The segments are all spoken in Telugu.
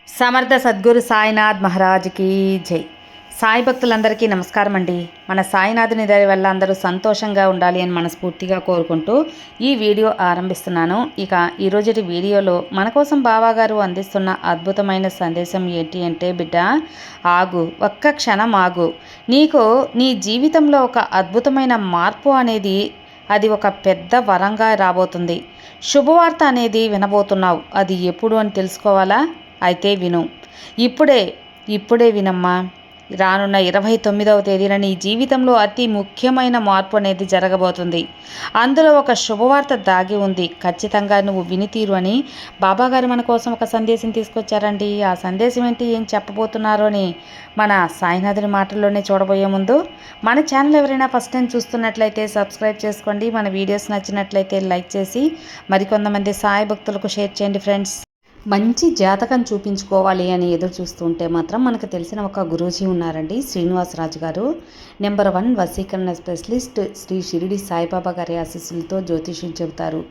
సమర్థ సద్గురు సాయినాథ్ మహారాజ్కి జై. సాయి భక్తులందరికీ నమస్కారం అండి. మన సాయినాథుని దయ వల్ల అందరూ సంతోషంగా ఉండాలి అని మనస్ఫూర్తిగా కోరుకుంటూ ఈ వీడియో ఆరంభిస్తున్నాను. ఇక ఈరోజుటి వీడియోలో మన కోసం బాబాగారు అందిస్తున్న అద్భుతమైన సందేశం ఏంటి అంటే, బిడ్డ ఆగు, ఒక్క క్షణం ఆగు. నీకు నీ జీవితంలో ఒక అద్భుతమైన మార్పు అనేది అది ఒక పెద్ద వరంగా రాబోతుంది. శుభవార్త అనేది వినబోతున్నావు. అది ఎప్పుడు అని తెలుసుకోవాలా? అయితే విను. ఇప్పుడే ఇప్పుడే వినమ్మా. రానున్న 29వ తేదీన నీ జీవితంలో అతి ముఖ్యమైన మార్పు అనేది జరగబోతుంది. అందులో ఒక శుభవార్త దాగి ఉంది. ఖచ్చితంగా నువ్వు వినితీరు అని బాబాగారు మన కోసం ఒక సందేశం తీసుకొచ్చారండి. ఆ సందేశం ఏంటి, ఏం చెప్పబోతున్నారో అని మన సాయినాథుని మాటల్లోనే చూడబోయే ముందు మన ఛానల్ ఎవరైనా ఫస్ట్ టైం చూస్తున్నట్లయితే సబ్స్క్రైబ్ చేసుకోండి. మన వీడియోస్ నచ్చినట్లయితే లైక్ చేసి మరికొంతమంది సాయి భక్తులకు షేర్ చేయండి ఫ్రెండ్స్. మంచి జాతకం చూపించుకోవాలి అని ఎదురు చూస్తుంటే మాత్రం మనకు తెలిసిన ఒక గురూజీ ఉన్నారండి, శ్రీనివాసరాజు గారు. నెంబర్ 1 వశీకరణ స్పెషలిస్ట్. శ్రీ షిరిడి సాయిబాబా గారి ఆశీస్సులతో జ్యోతిష్యం చెబుతారు.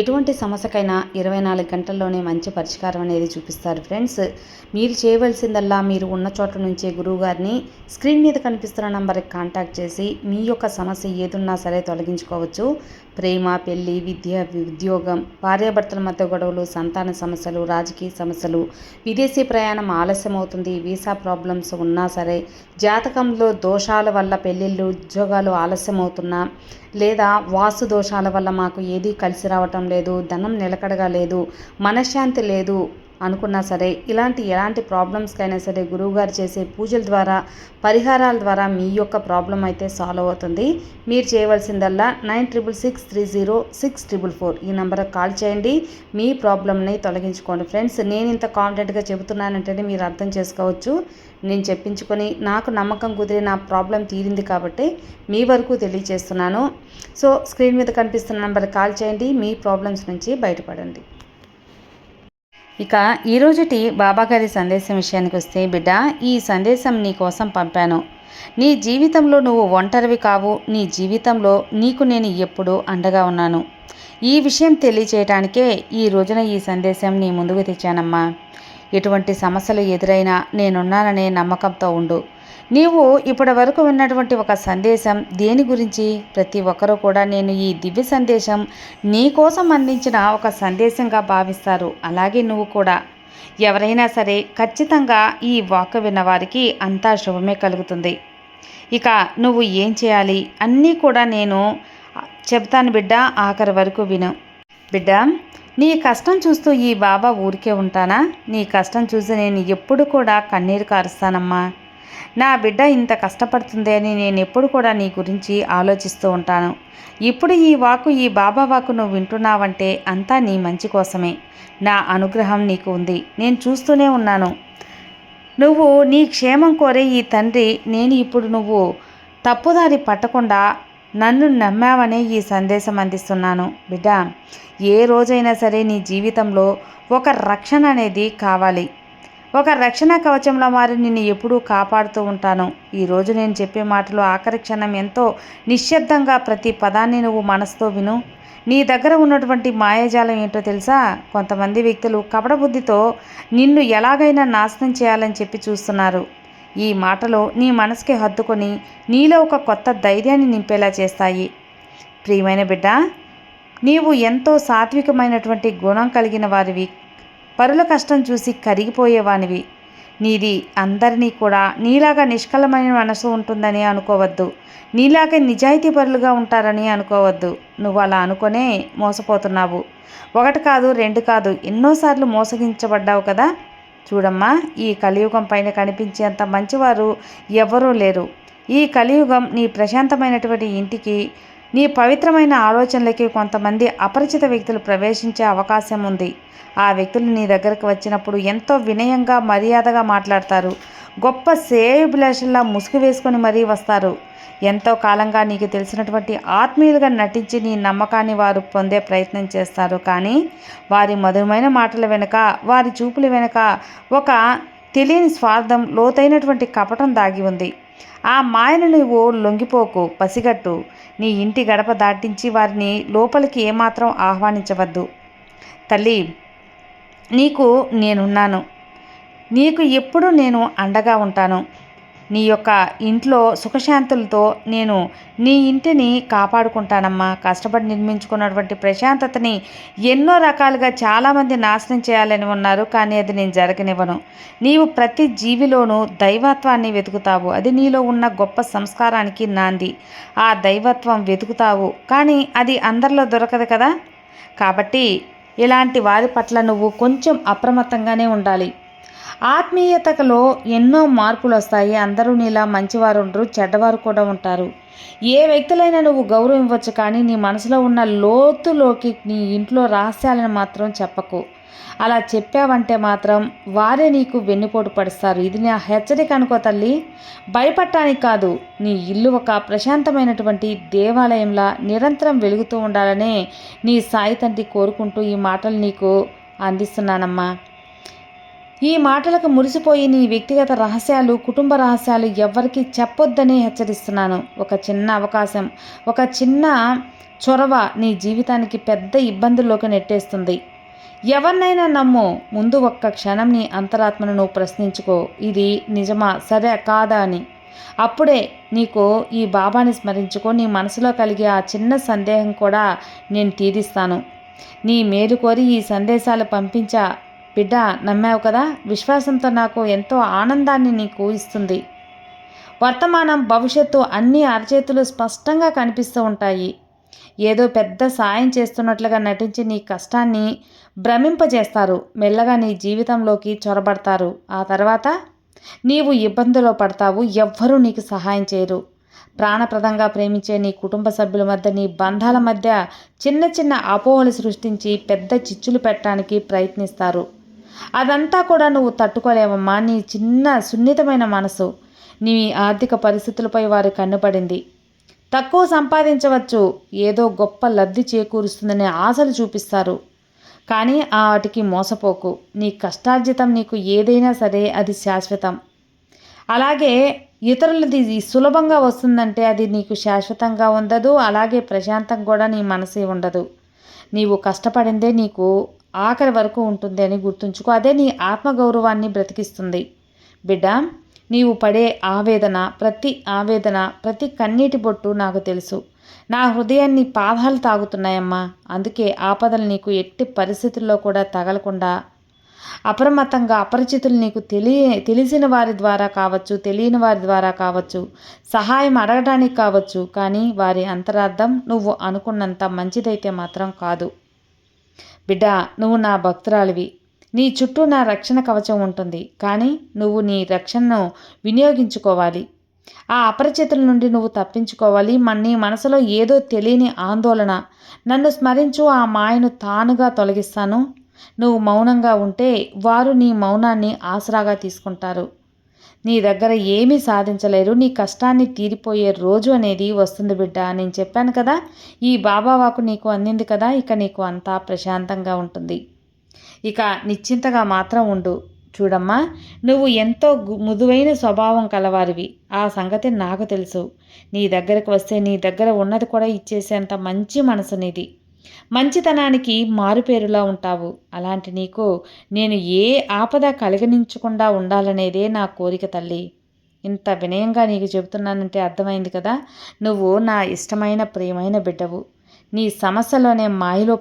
ఎటువంటి సమస్యకైనా 24 గంటల్లోనే మంచి పరిష్కారం అనేది చూపిస్తారు ఫ్రెండ్స్. మీరు చేయవలసిందల్లా మీరు ఉన్న చోట నుంచే గురువుగారిని స్క్రీన్ మీద కనిపిస్తున్న నంబర్కి కాంటాక్ట్ చేసి మీ యొక్క సమస్య ఏదున్నా సరే తొలగించుకోవచ్చు. ప్రేమ, పెళ్లి, విద్య, ఉద్యోగం, భార్యాభర్తల మధ్య గొడవలు, సంతాన సమస్యలు, రాజకీయ సమస్యలు, విదేశీ ప్రయాణం ఆలస్యం అవుతుంది, వీసా ప్రాబ్లమ్స్ ఉన్నా సరే, జాతకంలో దోషాల వల్ల పెళ్ళిళ్ళు, ఉద్యోగాలు ఆలస్యం అవుతున్నా, లేదా వాస్తు దోషాల వల్ల మాకు ఏదీ కలిసి రావటం లేదు, ధనం నిలకడగా లేదు, మనశ్శాంతి లేదు అనుకున్నా సరే, ఎలాంటి ప్రాబ్లమ్స్కైనా సరే గురువుగారు చేసే పూజల ద్వారా, పరిహారాల ద్వారా మీ యొక్క ప్రాబ్లం అయితే సాల్వ్ అవుతుంది. మీరు చేయవలసిందల్లా 9666306444 ఈ నెంబర్కి కాల్ చేయండి. మీ ప్రాబ్లమ్ని తొలగించుకోండి ఫ్రెండ్స్. నేను ఇంత కాన్ఫిడెంట్గా చెబుతున్నానంటే మీరు అర్థం చేసుకోవచ్చు. నేను చెప్పించుకొని నాకు నమ్మకం కుదిరి నా ప్రాబ్లం తీరింది కాబట్టి మీ వరకు తెలియజేస్తున్నాను. సో స్క్రీన్ మీద కనిపిస్తున్న నెంబర్కి కాల్ చేయండి. మీ ప్రాబ్లమ్స్ నుంచి బయటపడండి. ఇక ఈరోజుటి బాబాగారి సందేశం విషయానికి వస్తే, బిడ్డ ఈ సందేశం నీ కోసం పంపాను. నీ జీవితంలో నువ్వు ఒంటరివి కావు. నీ జీవితంలో నీకు నేను ఎప్పుడూ అండగా ఉన్నాను. ఈ విషయం తెలియచేయటానికే ఈ రోజున ఈ సందేశం నీ ముందుకు తెచ్చానమ్మా. ఎటువంటి సమస్యలు ఎదురైనా నేనున్నాననే నమ్మకంతో ఉండు. నీవు ఇప్పటి వరకు విన్నటువంటి ఒక సందేశం దేని గురించి? ప్రతి ఒక్కరూ కూడా నేను ఈ దివ్య సందేశం నీ కోసం అందించిన ఒక సందేశంగా భావిస్తారు. అలాగే నువ్వు కూడా. ఎవరైనా సరే ఖచ్చితంగా ఈ వాక్ విన్నవారికి అంతా శుభమే కలుగుతుంది. ఇక నువ్వు ఏం చేయాలి అన్నీ కూడా నేను చెప్తాను బిడ్డ, ఆఖరి వరకు విను. బిడ్డ, నీ కష్టం చూస్తూ ఈ బాబా ఊరికే ఉంటానా? నీ కష్టం చూసి నేను ఎప్పుడు కూడా కన్నీరు కారుస్తానమ్మా. నా బిడ్డ ఇంత కష్టపడుతుంది అని నేను ఎప్పుడు కూడా నీ గురించి ఆలోచిస్తూ ఉంటాను. ఇప్పుడు ఈ బాబా వాకు నువ్వు వింటున్నావంటే అంతా నీ మంచి కోసమే. నా అనుగ్రహం నీకు ఉంది. నేను చూస్తూనే ఉన్నాను. నువ్వు నీ క్షేమం కోరే ఈ తండ్రి నేను ఇప్పుడు నువ్వు తప్పుదారి పట్టకుండా నన్ను నమ్మావనే ఈ సందేశం అందిస్తున్నాను. బిడ్డ, ఏ రోజైనా సరే నీ జీవితంలో ఒక రక్షణ అనేది కావాలి. ఒక రక్షణ కవచంలో మారి నిన్ను ఎప్పుడూ కాపాడుతూ ఉంటాను. ఈరోజు నేను చెప్పే మాటలు ఆఖరి క్షణం ఎంతో నిశ్శబ్దంగా ప్రతి పదాన్ని నువ్వు మనసుతో విను. నీ దగ్గర ఉన్నటువంటి మాయాజాలం ఏంటో తెలుసా? కొంతమంది వ్యక్తులు కపట బుద్ధితో నిన్ను ఎలాగైనా నాశనం చేయాలని చెప్పి చూస్తున్నారు. ఈ మాటలు నీ మనసుకి హత్తుకొని నీలో ఒక కొత్త ధైర్యాన్ని నింపేలా చేస్తాయి. ప్రియమైన బిడ్డ, నీవు ఎంతో సాత్వికమైనటువంటి గుణం కలిగిన వారివి. పరుల కష్టం చూసి కరిగిపోయేవానివి. నీది అందరినీ కూడా నీలాగా నిష్కలమైన మనసు ఉంటుందని అనుకోవద్దు. నీలాగే నిజాయితీ పరులుగా ఉంటారని అనుకోవద్దు. నువ్వు అలా అనుకునే మోసపోతున్నావు. 1 కాదు 2 కాదు, ఎన్నోసార్లు మోసగించబడ్డావు కదా. చూడమ్మా, ఈ కలియుగం పైన కనిపించేంత మంచివారు ఎవరూ లేరు. ఈ కలియుగం నీ ప్రశాంతమైనటువంటి ఇంటికి, నీ పవిత్రమైన ఆలోచనలకి కొంతమంది అపరిచిత వ్యక్తులు ప్రవేశించే అవకాశం ఉంది. ఆ వ్యక్తులు నీ దగ్గరకు వచ్చినప్పుడు ఎంతో వినయంగా, మర్యాదగా మాట్లాడతారు. గొప్ప శ్రేయోభిలాషుల్లా ముసుగు వేసుకొని మరీ వస్తారు. ఎంతో కాలంగా నీకు తెలిసినటువంటి ఆత్మీయులుగా నటించి నీ నమ్మకాన్ని వారు పొందే ప్రయత్నం చేస్తారు. కానీ వారి మధురమైన మాటల వెనుక, వారి చూపుల వెనుక ఒక తెలియని స్వార్థం, లోతైనటువంటి కపటం దాగి ఉంది. ఆ మాయను నువ్వు లొంగిపోకు, పసిగట్టు. నీ ఇంటి గడప దాటించి వారిని లోపలికి ఏమాత్రం ఆహ్వానించవద్దు. తల్లి, నీకు నేనున్నాను. నీకు ఎప్పుడూ నేను అండగా ఉంటాను. నీ యొక్క ఇంట్లో సుఖశాంతులతో నేను నీ ఇంటిని కాపాడుకుంటానమ్మా. కష్టపడి నిర్మించుకున్నటువంటి ప్రశాంతతని ఎన్నో రకాలుగా చాలామంది నాశనం చేయాలని ఉన్నారు, కానీ అది నేను జరగనివ్వను. నీవు ప్రతి జీవిలోనూ దైవత్వాన్ని వెతుకుతావు. అది నీలో ఉన్న గొప్ప సంస్కారానికి నాంది. ఆ దైవత్వం వెతుకుతావు, కానీ అది అందరిలో దొరకదు కదా. కాబట్టి ఇలాంటి వారి పట్ల నువ్వు కొంచెం అప్రమత్తంగానే ఉండాలి. ఆత్మీయతలో ఎన్నో మార్పులు వస్తాయి. అందరూ నీలా మంచివారు ఉండరు, చెడ్డవారు కూడా ఉంటారు. ఏ వ్యక్తులైనా నువ్వు గౌరవం ఇవ్వచ్చు, కానీ నీ మనసులో ఉన్న లోతులోకి నీ ఇంట్లో రహస్యాలను మాత్రం చెప్పకు. అలా చెప్పావంటే మాత్రం వారే నీకు వెన్నుపోటు పడిస్తారు. ఇది నా హెచ్చరిక అనుకో తల్లి. భయపడటానికి కాదు, నీ ఇల్లు ఒక ప్రశాంతమైనటువంటి దేవాలయంలా నిరంతరం వెలుగుతూ ఉండాలనే నీ సాయి తండ్రి కోరుకుంటూ ఈ మాటలు నీకు అందిస్తున్నానమ్మా. ఈ మాటలకు మురిసిపోయి నీ వ్యక్తిగత రహస్యాలు, కుటుంబ రహస్యాలు ఎవ్వరికీ చెప్పొద్దని హెచ్చరిస్తున్నాను. ఒక చిన్న అవకాశం, ఒక చిన్న చొరవ నీ జీవితానికి పెద్ద ఇబ్బందుల్లోకి నెట్టేస్తుంది. ఎవరినైనా నమ్ము, ముందు ఒక్క క్షణం నీ అంతరాత్మను నువ్వు ప్రశ్నించుకో. ఇది నిజమా, సరే కాదా అని. అప్పుడే నీకు ఈ బాబాని స్మరించుకో. నీ మనసులో కలిగే ఆ చిన్న సందేహం కూడా నేను తీరుస్తాను. నీ మేలు కోరి ఈ సందేశాలు పంపించా బిడ్డ, నమ్మావు కదా. విశ్వాసంతో నాకు ఎంతో ఆనందాన్ని నీకు ఇస్తుంది. వర్తమానం, భవిష్యత్తు అన్నీ అరచేతులు స్పష్టంగా కనిపిస్తూ ఉంటాయి. ఏదో పెద్ద సాయం చేస్తున్నట్లుగా నటించి నీ కష్టాన్ని భ్రమింపజేస్తారు. మెల్లగా నీ జీవితంలోకి చొరబడతారు. ఆ తర్వాత నీవు ఇబ్బందులో పడతావు. ఎవ్వరూ నీకు సహాయం చేయరు. ప్రాణప్రదంగా ప్రేమించే నీ కుటుంబ సభ్యుల మధ్య, నీ బంధాల మధ్య చిన్న చిన్న అపోహలు సృష్టించి పెద్ద చిచ్చులు పెట్టడానికి ప్రయత్నిస్తారు. అదంతా కూడా నువ్వు తట్టుకోలేవమ్మా. నీ చిన్న సున్నితమైన మనసు, నీ ఆర్థిక పరిస్థితులపై వారి కన్నుపడింది. తక్కువ సంపాదించవచ్చు, ఏదో గొప్ప లబ్ధి చేకూరుస్తుందనే ఆశలు చూపిస్తారు. కానీ వాటికి మోసపోకు. నీ కష్టార్జితం నీకు ఏదైనా సరే అది శాశ్వతం. అలాగే ఇతరులది సులభంగా వస్తుందంటే అది నీకు శాశ్వతంగా ఉండదు. అలాగే ప్రశాంతం కూడా నీ మనసు ఉండదు. నీవు కష్టపడిందే నీకు ఆఖరి వరకు ఉంటుంది అని గుర్తుంచుకో. అదే నీ ఆత్మగౌరవాన్ని బ్రతికిస్తుంది. బిడ్డ, నీవు పడే ఆవేదన, ప్రతి కన్నీటి బొట్టు నాకు తెలుసు. నా హృదయాన్ని పాదాలు తాగుతున్నాయమ్మా. అందుకే ఆపదలు నీకు ఎట్టి పరిస్థితుల్లో కూడా తగలకుండా అప్రమత్తంగా, అపరిచితులు నీకు తెలిసిన వారి ద్వారా కావచ్చు, తెలియని వారి ద్వారా కావచ్చు, సహాయం అడగడానికి కావచ్చు, కానీ వారి అంతరార్థం నువ్వు అనుకున్నంత మంచిదైతే మాత్రం కాదు. బిడ్డ, నువ్వు నా భక్తురాలివి. నీ చుట్టూ నా రక్షణ కవచం ఉంటుంది, కానీ నువ్వు నీ రక్షణను వినియోగించుకోవాలి. ఆ అపరిచితుల నుండి నువ్వు తప్పించుకోవాలి. నీ మనసులో ఏదో తెలియని ఆందోళన. నన్ను స్మరించు, ఆ మాయను తానుగా తొలగిస్తాను. నువ్వు మౌనంగా ఉంటే వారు నీ మౌనాన్ని ఆసరాగా తీసుకుంటారు. నీ దగ్గర ఏమీ సాధించలేరు. నీ కష్టాన్ని తీరిపోయే రోజు అనేది వస్తుంది బిడ్డ. నేను చెప్పాను కదా, ఈ బాబా వాకు నీకు అందింది కదా, ఇక నీకు అంతా ప్రశాంతంగా ఉంటుంది. ఇక నిశ్చింతగా మాత్రం ఉండు. చూడమ్మా, నువ్వు ఎంతో మృదువైన స్వభావం కలవారివి. ఆ సంగతి నాకు తెలుసు. నీ దగ్గరకు వస్తే నీ దగ్గర ఉన్నది కూడా ఇచ్చేసేంత మంచి మనసు నీది. మంచితనానికి మారుపేరులా ఉంటావు. అలాంటి నీకు నేను ఏ ఆపద కలిగించకుండా ఉండాలనేదే నా కోరిక తల్లి. ఇంత వినయంగా నీకు చెబుతున్నానంటే అర్థమైంది కదా. నువ్వు నా ఇష్టమైన ప్రియమైన బిడ్డవు. నీ సమస్యలోనే మాయలో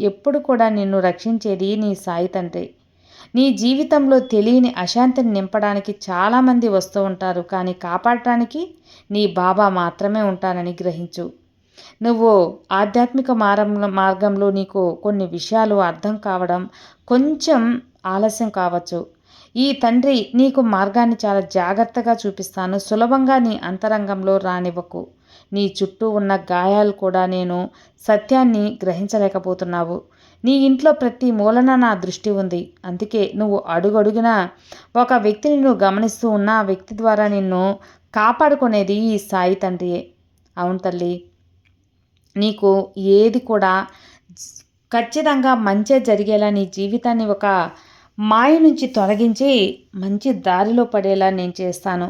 ఎప్పుడు కూడా నిన్ను రక్షించేది నీ సాయి తండ్రి. నీ జీవితంలో తెలియని అశాంతిని నింపడానికి చాలామంది వస్తూ ఉంటారు, కానీ కాపాడటానికి నీ బాబా మాత్రమే ఉంటానని గ్రహించు. నువ్వు ఆధ్యాత్మిక మార్గంలో నీకు కొన్ని విషయాలు అర్థం కావడం కొంచెం ఆలస్యం కావచ్చు. ఈ తండ్రి నీకు మార్గాన్ని చాలా జాగ్రత్తగా చూపిస్తాను. సులభంగా నీ అంతరంగంలో రానివ్వకు. నీ చుట్టూ ఉన్న గాయాలు కూడా నేను సత్యాన్ని గ్రహించలేకపోతున్నావు. నీ ఇంట్లో ప్రతి మూలన నా దృష్టి ఉంది. అందుకే నువ్వు అడుగడుగునా ఒక వ్యక్తిని నువ్వు గమనిస్తూ ఉన్న ఆ వ్యక్తి ద్వారా నిన్ను కాపాడుకునేది ఈ సాయి తండ్రియే. అవును తల్లి, నీకు ఏది కూడా ఖచ్చితంగా మంచే జరిగేలా నీ జీవితాన్ని ఒక మాయ నుంచి తొలగించి మంచి దారిలో పడేలా నేను చేస్తాను.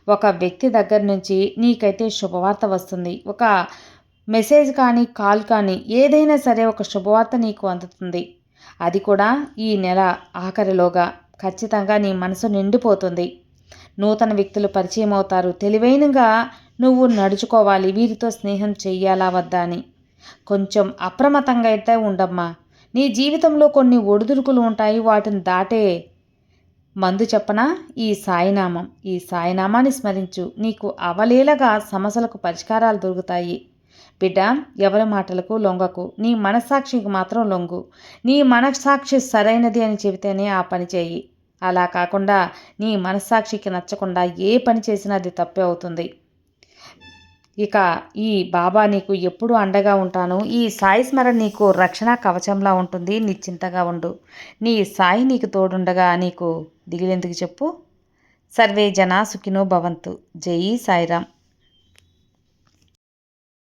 ఒక వ్యక్తి దగ్గర నుంచి నీకైతే శుభవార్త వస్తుంది. ఒక మెసేజ్ కానీ, కాల్ కానీ, ఏదైనా సరే ఒక శుభవార్త నీకు అందుతుంది. అది కూడా ఈ నెల ఆఖరిలోగా. ఖచ్చితంగా నీ మనసు నిండిపోతుంది. నూతన వ్యక్తులు పరిచయం అవుతారు. తెలివైనగా నువ్వు నడుచుకోవాలి. వీరితో స్నేహం చెయ్యాలా వద్దా అని కొంచెం అప్రమత్తంగా అయితే ఉండమ్మా. నీ జీవితంలో కొన్ని ఒడిదుడుకులు ఉంటాయి. వాటిని దాటే మందు చెప్పనా? ఈ సాయినామం. ఈ సాయినామాన్ని స్మరించు. నీకు అవలీలగా సమస్యలకు పరిష్కారాలు దొరుకుతాయి. బిడ్డ, ఎవరి మాటలకు లొంగకు. నీ మనస్సాక్షికి మాత్రం లొంగు. నీ మనస్సాక్షి సరైనది అని చెబితేనే ఆ పని చేయి. అలా కాకుండా నీ మనస్సాక్షికి నచ్చకుండా ఏ పని చేసినా అది తప్పే అవుతుంది. ఇక ఈ బాబా నీకు ఎప్పుడు అండగా ఉంటాను. ఈ సాయి స్మరణ నీకు రక్షణ కవచంలా ఉంటుంది. నిశ్చింతగా ఉండు. నీ సాయి నీకు తోడుండగా నీకు దిగులెందుకు చెప్పు. సర్వే జనా సుఖినో భవంతు. జై సాయిరామ్.